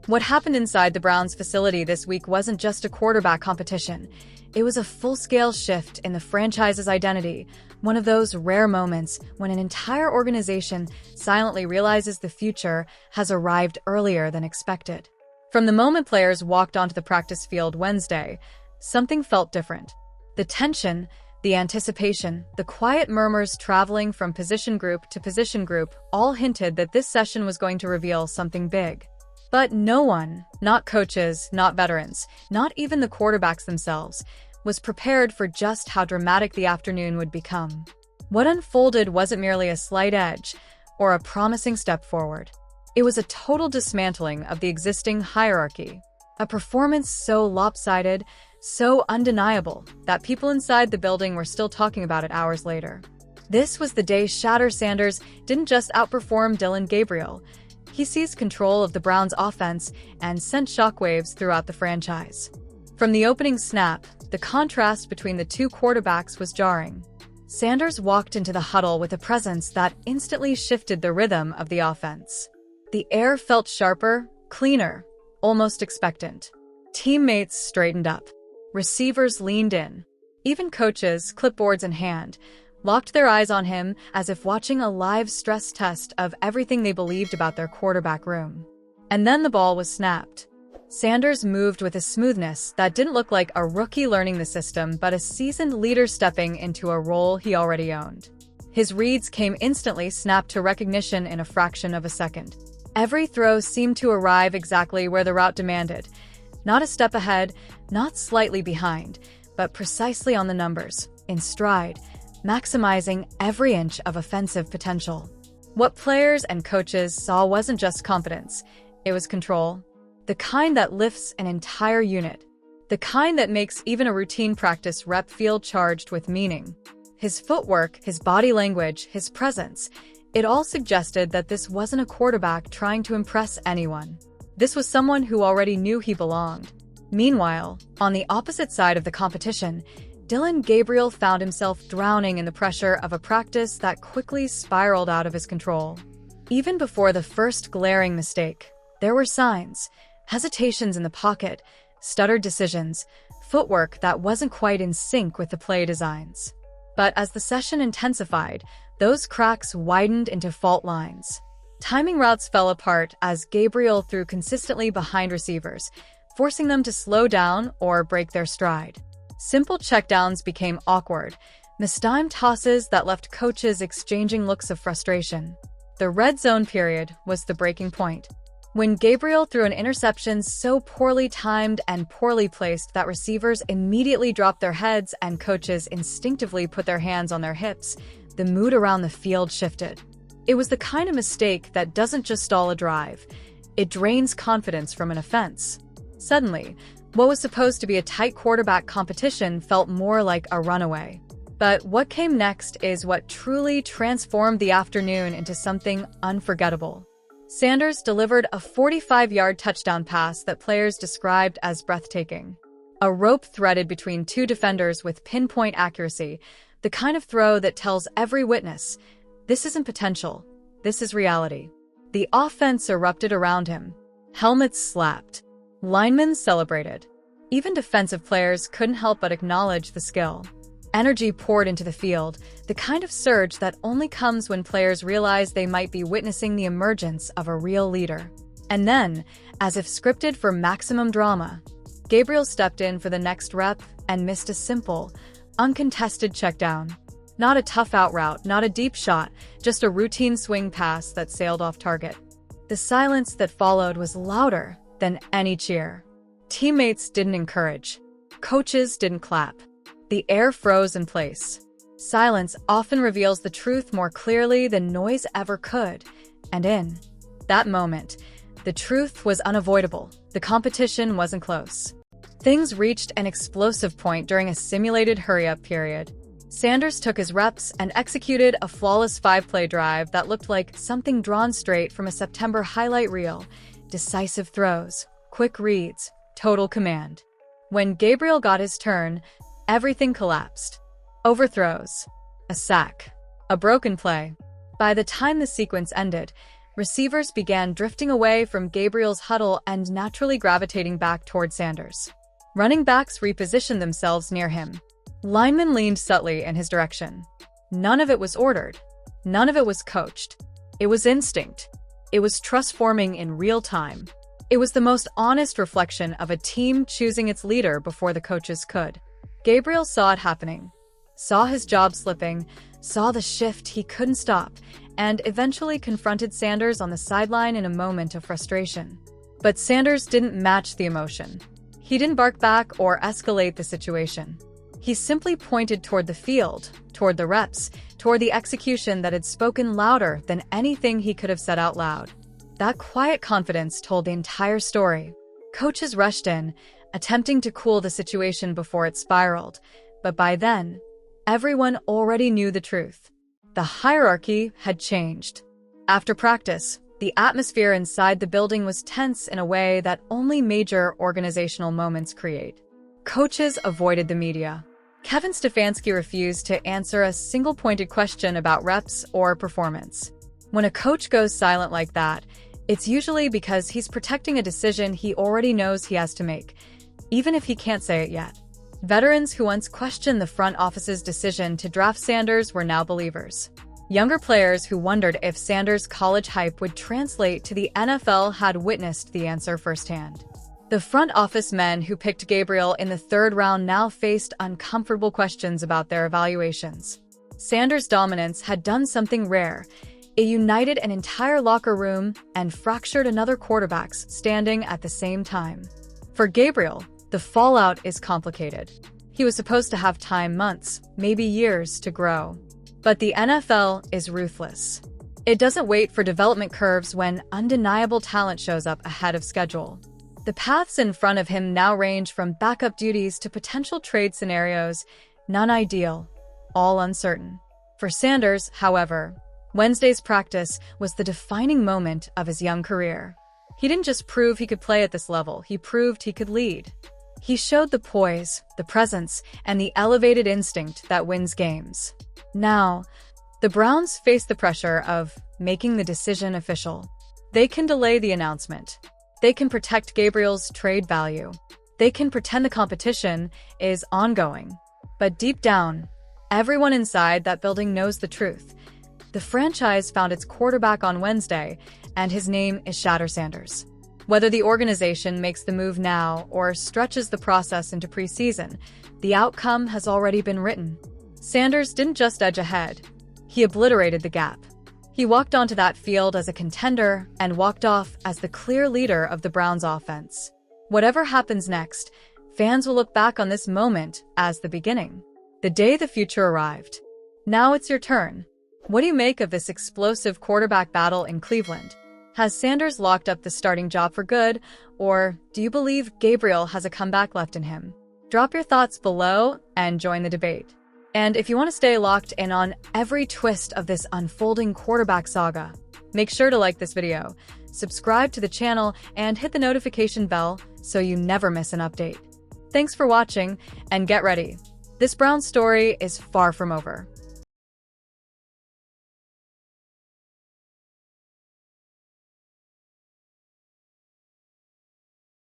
What happened inside the Browns facility this week wasn't just a quarterback competition. It was a full-scale shift in the franchise's identity, one of those rare moments when an entire organization silently realizes the future has arrived earlier than expected. From the moment players walked onto the practice field Wednesday, something felt different. The tension, the anticipation, the quiet murmurs traveling from position group to position group all hinted that this session was going to reveal something big. But no one, not coaches, not veterans, not even the quarterbacks themselves, was prepared for just how dramatic the afternoon would become. What unfolded wasn't merely a slight edge or a promising step forward. It was a total dismantling of the existing hierarchy, a performance so lopsided, so undeniable, that people inside the building were still talking about it hours later. This was the day Shadur Sanders didn't just outperform Dylan Gabriel. He seized control of the Browns' offense and sent shockwaves throughout the franchise. From the opening snap, the contrast between the two quarterbacks was jarring. Sanders walked into the huddle with a presence that instantly shifted the rhythm of the offense. The air felt sharper, cleaner, almost expectant. Teammates straightened up. Receivers leaned in. Even coaches, clipboards in hand, locked their eyes on him as if watching a live stress test of everything they believed about their quarterback room. And then the ball was snapped. Sanders moved with a smoothness that didn't look like a rookie learning the system, but a seasoned leader stepping into a role he already owned. His reads came instantly, snapped to recognition in a fraction of a second. Every throw seemed to arrive exactly where the route demanded. Not a step ahead, not slightly behind, but precisely on the numbers, in stride, maximizing every inch of offensive potential. What players and coaches saw wasn't just confidence, it was control. The kind that lifts an entire unit. The kind that makes even a routine practice rep feel charged with meaning. His footwork, his body language, his presence, it all suggested that this wasn't a quarterback trying to impress anyone. This was someone who already knew he belonged. Meanwhile, on the opposite side of the competition, Dylan Gabriel found himself drowning in the pressure of a practice that quickly spiraled out of his control. Even before the first glaring mistake, there were signs, hesitations in the pocket, stuttered decisions, footwork that wasn't quite in sync with the play designs. But as the session intensified, those cracks widened into fault lines. Timing routes fell apart as Gabriel threw consistently behind receivers, forcing them to slow down or break their stride. Simple checkdowns became awkward, mistimed tosses that left coaches exchanging looks of frustration. The red zone period was the breaking point. When Gabriel threw an interception so poorly timed and poorly placed that receivers immediately dropped their heads and coaches instinctively put their hands on their hips, the mood around the field shifted. It was the kind of mistake that doesn't just stall a drive, it drains confidence from an offense. Suddenly, what was supposed to be a tight quarterback competition felt more like a runaway. But what came next is what truly transformed the afternoon into something unforgettable. Sanders delivered a 45-yard touchdown pass that players described as breathtaking. A rope threaded between two defenders with pinpoint accuracy, the kind of throw that tells every witness, this isn't potential, this is reality. The offense erupted around him. Helmets slapped. Linemen celebrated. Even defensive players couldn't help but acknowledge the skill. Energy poured into the field, the kind of surge that only comes when players realize they might be witnessing the emergence of a real leader. And then, as if scripted for maximum drama, Gabriel stepped in for the next rep and missed a simple, uncontested checkdown. Not a tough-out route, not a deep shot, just a routine swing pass that sailed off target. The silence that followed was louder than any cheer. Teammates didn't encourage. Coaches didn't clap. The air froze in place. Silence often reveals the truth more clearly than noise ever could. And in that moment, the truth was unavoidable. The competition wasn't close. Things reached an explosive point during a simulated hurry-up period. Sanders took his reps and executed a flawless 5-play drive that looked like something drawn straight from a September highlight reel. Decisive throws, quick reads, total command. When Gabriel got his turn, everything collapsed. Overthrows, a sack, a broken play. By the time the sequence ended, Receivers began drifting away from Gabriel's huddle and naturally gravitating back toward Sanders. Running backs repositioned themselves near him. Linemen leaned subtly in his direction. None of it was ordered. None of it was coached. It was instinct. It was trust forming in real time. It was the most honest reflection of a team choosing its leader before the coaches could. Gabriel saw it happening, saw his job slipping, saw the shift he couldn't stop, and eventually confronted Sanders on the sideline in a moment of frustration. But Sanders didn't match the emotion. He didn't bark back or escalate the situation. He simply pointed toward the field, toward the reps, toward the execution that had spoken louder than anything he could have said out loud. That quiet confidence told the entire story. Coaches rushed in, attempting to cool the situation before it spiraled, but by then, everyone already knew the truth. The hierarchy had changed. After practice, the atmosphere inside the building was tense in a way that only major organizational moments create. Coaches avoided the media. Kevin Stefanski refused to answer a single-pointed question about reps or performance. When a coach goes silent like that, it's usually because he's protecting a decision he already knows he has to make, even if he can't say it yet. Veterans who once questioned the front office's decision to draft Sanders were now believers. Younger players who wondered if Sanders' college hype would translate to the NFL had witnessed the answer firsthand. The front office men who picked Gabriel in the third round now faced uncomfortable questions about their evaluations. Sanders' dominance had done something rare. It united an entire locker room and fractured another quarterback's standing at the same time. For Gabriel, the fallout is complicated. He was supposed to have time, months, maybe years, to grow. But the NFL is ruthless. It doesn't wait for development curves when undeniable talent shows up ahead of schedule. The paths in front of him now range from backup duties to potential trade scenarios, none ideal, all uncertain. For Sanders, however, Wednesday's practice was the defining moment of his young career. He didn't just prove he could play at this level, he proved he could lead. He showed the poise, the presence, and the elevated instinct that wins games. Now, the Browns face the pressure of making the decision official. They can delay the announcement. They can protect Gabriel's trade value. They can pretend the competition is ongoing. But deep down, everyone inside that building knows the truth. The franchise found its quarterback on Wednesday, and his name is Shadur Sanders. Whether the organization makes the move now or stretches the process into preseason, the outcome has already been written. Sanders didn't just edge ahead. He obliterated the gap. He walked onto that field as a contender and walked off as the clear leader of the Browns' offense. Whatever happens next, fans will look back on this moment as the beginning, the day the future arrived. Now it's your turn. What do you make of this explosive quarterback battle in Cleveland? Has Sanders locked up the starting job for good, or do you believe Gabriel has a comeback left in him? Drop your thoughts below and join the debate. And if you want to stay locked in on every twist of this unfolding quarterback saga, make sure to like this video, subscribe to the channel, and hit the notification bell so you never miss an update. Thanks for watching, and get ready. This Browns story is far from over.